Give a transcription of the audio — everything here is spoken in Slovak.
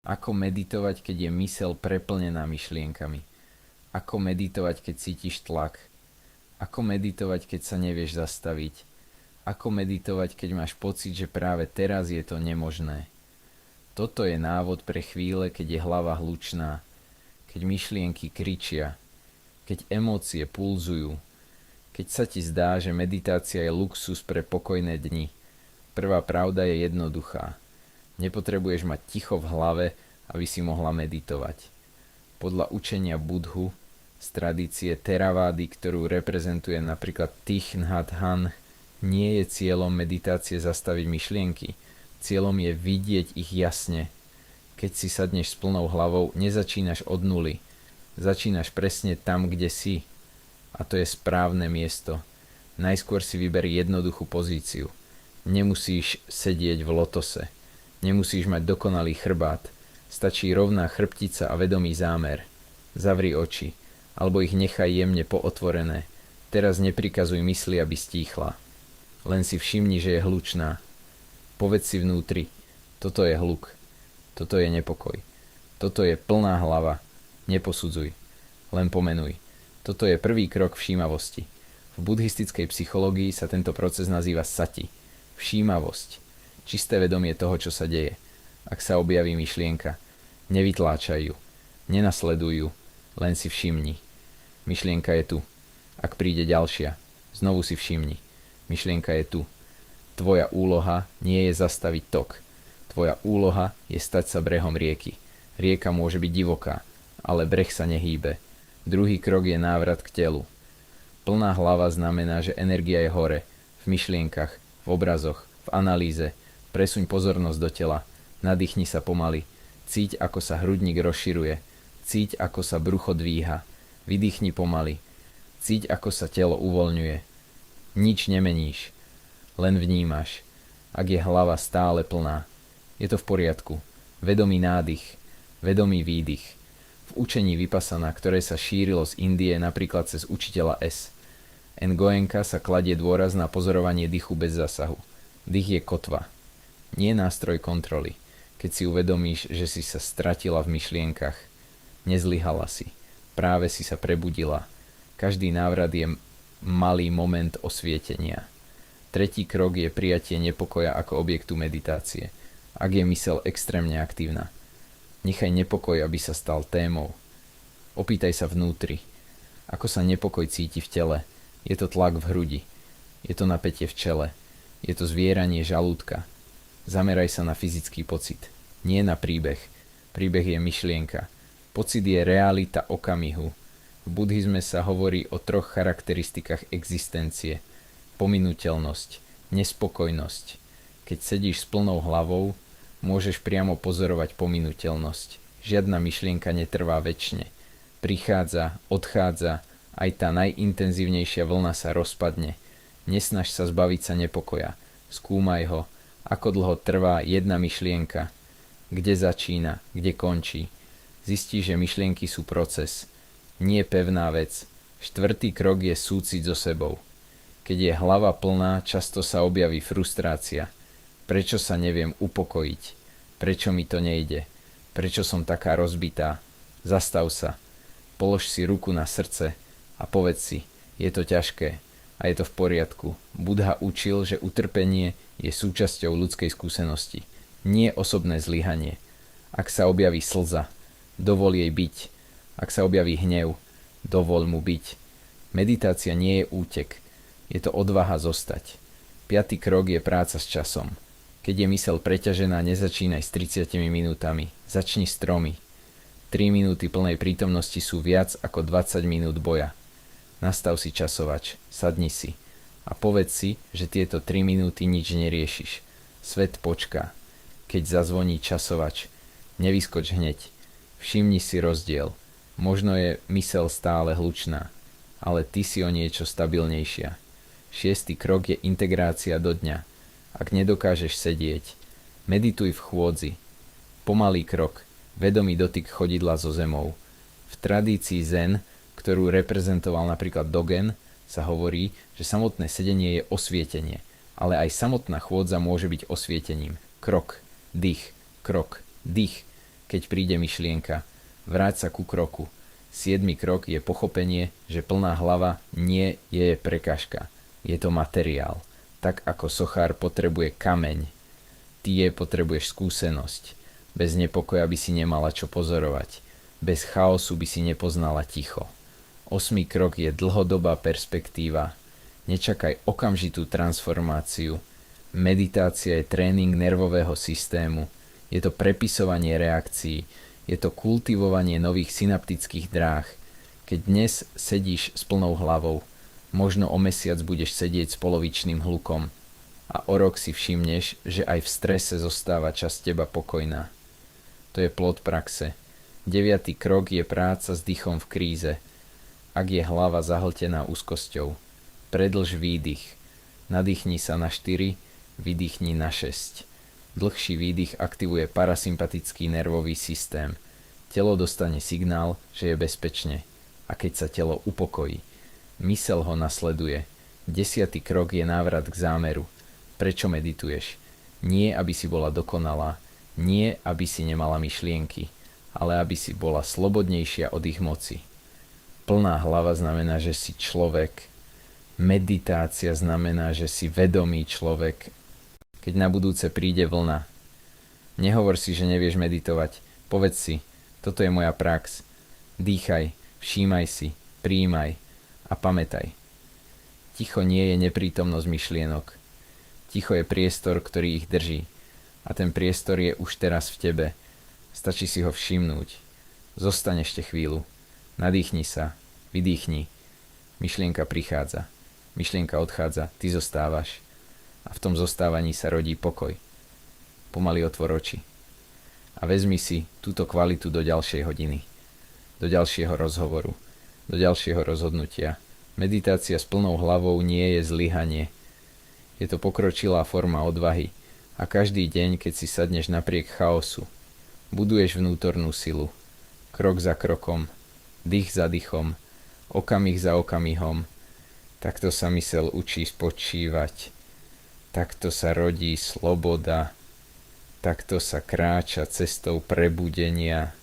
Ako meditovať, keď je myseľ preplnená myšlienkami? Ako meditovať, keď cítiš tlak? Ako meditovať, keď sa nevieš zastaviť? Ako meditovať, keď máš pocit, že práve teraz je to nemožné? Toto je návod pre chvíle, keď je hlava hlučná, keď myšlienky kričia, keď emócie pulzujú, keď sa ti zdá, že meditácia je luxus pre pokojné dni. Prvá pravda je jednoduchá. Nepotrebuješ mať ticho v hlave, aby si mohla meditovať. Podľa učenia Budhu z tradície Theravady, ktorú reprezentuje napríklad Thich Nhat Hanh, nie je cieľom meditácie zastaviť myšlienky. Cieľom je vidieť ich jasne. Keď si sadneš s plnou hlavou, nezačínaš od nuly. Začínaš presne tam, kde si. A to je správne miesto. Najskôr si vyber jednoduchú pozíciu. Nemusíš sedieť v lotose. Nemusíš mať dokonalý chrbát. Stačí rovná chrbtica a vedomý zámer. Zavri oči, alebo ich nechaj jemne pootvorené. Teraz neprikazuj mysli, aby stíchla. Len si všimni, že je hlučná. Povedz si vnútri, toto je hluk, toto je nepokoj, toto je plná hlava. Neposudzuj, len pomenuj. Toto je prvý krok všímavosti. V buddhistickej psychológii sa tento proces nazýva sati. Všímavosť. Čisté vedomie toho, čo sa deje. Ak sa objaví myšlienka, nevytláčaj ju, nenasleduj ju, len si všimni. Myšlienka je tu. Ak príde ďalšia, znovu si všimni. Myšlienka je tu. Tvoja úloha nie je zastaviť tok. Tvoja úloha je stať sa brehom rieky. Rieka môže byť divoká, ale breh sa nehýbe. Druhý krok je návrat k telu. Plná hlava znamená, že energia je hore. V myšlienkach, v obrazoch, v analýze. Presuň pozornosť do tela. Nadýchni sa pomaly. Cíť, ako sa hrudník rozširuje. Cíť, ako sa brucho dvíha. Vydýchni pomaly. Cíť, ako sa telo uvoľňuje. Nič nemeníš. Len vnímaš. Ak je hlava stále plná, je to v poriadku. Vedomý nádych, vedomý výdych. V učení Vipassana, ktoré sa šírilo z Indie napríklad cez učiteľa S. Ngoenka sa kladie dôraz na pozorovanie dychu bez zásahu. Dých je kotva. Nie nástroj kontroly. Keď si uvedomíš, že si sa stratila v myšlienkach. Nezlyhala si. Práve si sa prebudila. Každý návrat je malý moment osvietenia. Tretí krok je prijatie nepokoja ako objektu meditácie. Ak je myseľ extrémne aktívna. Nechaj nepokoj, aby sa stal témou. Opýtaj sa vnútri. Ako sa nepokoj cíti v tele? Je to tlak v hrudi. Je to napätie v čele. Je to zvieranie žalúdka. Zameraj sa na fyzický pocit. Nie na príbeh. Príbeh je myšlienka. Pocit je realita okamihu. V buddhizme sa hovorí o troch charakteristikách existencie. Pominuteľnosť, nespokojnosť. Keď sedíš s plnou hlavou, môžeš priamo pozorovať pominuteľnosť. Žiadna myšlienka netrvá večne. Prichádza, odchádza, aj tá najintenzívnejšia vlna sa rozpadne. Nesnaž sa zbaviť sa nepokoja. Skúmaj ho, ako dlho trvá jedna myšlienka. Kde začína, kde končí. Zistíš, že myšlienky sú proces. Nie pevná vec. Štvrtý krok je súcit so sebou. Keď je hlava plná, často sa objaví frustrácia. Prečo sa neviem upokojiť? Prečo mi to nejde? Prečo som taká rozbitá? Zastav sa. Polož si ruku na srdce a povedz si, je to ťažké a je to v poriadku. Buddha učil, že utrpenie je súčasťou ľudskej skúsenosti. Nie osobné zlyhanie. Ak sa objaví slza, dovol jej byť. Ak sa objaví hnev, dovol mu byť. Meditácia nie je útek. Je to odvaha zostať. Piatý krok je práca s časom. Keď je myseľ preťažená, nezačínaj s 30 minútami. Začni s 3. 3 minúty plnej prítomnosti sú viac ako 20 minút boja. Nastav si časovač, sadni si a povedz si, že tieto 3 minúty nič neriešiš. Svet počká. Keď zazvoní časovač, nevyskoč hneď. Všimni si rozdiel. Možno je myseľ stále hlučná, ale ty si o niečo stabilnejšia. 6. krok je integrácia do dňa. Ak nedokážeš sedieť, medituj v chôdzi. Pomalý krok, vedomý dotyk chodidla so zemou. V tradícii zen, ktorú reprezentoval napríklad Dogen, sa hovorí, že samotné sedenie je osvietenie, ale aj samotná chôdza môže byť osvietením. Krok, dých, krok, dých. keď príde myšlienka. Vráť sa ku kroku. 7. krok je pochopenie, že plná hlava nie je prekážka. Je to materiál. Tak ako sochár potrebuje kameň, ty potrebuješ skúsenosť. Bez nepokoja by si nemala čo pozorovať. Bez chaosu by si nepoznala ticho. 8. krok je dlhodobá perspektíva. Nečakaj okamžitú transformáciu. Meditácia je tréning nervového systému. Je to prepisovanie reakcií. Je to kultivovanie nových synaptických dráh. Keď dnes sedíš s plnou hlavou, možno o mesiac budeš sedieť s polovičným hlukom. A o rok si všimneš, že aj v strese zostáva časť teba pokojná. To je plod praxe. 9. krok je práca s dýchom v kríze. Ak je hlava zahltená úzkosťou, predĺž výdych. Nadýchni sa na 4, vydýchni na 6. Dlhší výdych aktivuje parasympatický nervový systém. Telo dostane signál, že je bezpečne. A keď sa telo upokojí, myseľ ho nasleduje. 10. krok je návrat k zámeru. Prečo medituješ? Nie, aby si bola dokonalá, nie, aby si nemala myšlienky, ale aby si bola slobodnejšia od ich moci. Plná hlava znamená, že si človek. Meditácia znamená, že si vedomý človek. Keď na budúce príde vlna, nehovor si, že nevieš meditovať. Povedz si, toto je moja prax. Dýchaj, všímaj si, prijímaj a pamätaj. Ticho nie je neprítomnosť myšlienok. Ticho je priestor, ktorý ich drží. A ten priestor je už teraz v tebe. Stačí si ho všimnúť. Zostaň ešte chvíľu. Nadýchni sa, vydýchni. Myšlienka prichádza. Myšlienka odchádza, ty zostávaš. A v tom zostávaní sa rodí pokoj. Pomaly otvor oči. A vezmi si túto kvalitu do ďalšej hodiny. Do ďalšieho rozhovoru. Do ďalšieho rozhodnutia. Meditácia s plnou hlavou nie je zlyhanie. Je to pokročilá forma odvahy. A každý deň, keď si sadneš napriek chaosu, buduješ vnútornú silu. Krok za krokom, dých za dýchom, okamih za okamihom. Takto sa myseľ učí spočívať. Takto sa rodí sloboda. Takto sa kráča cestou prebudenia.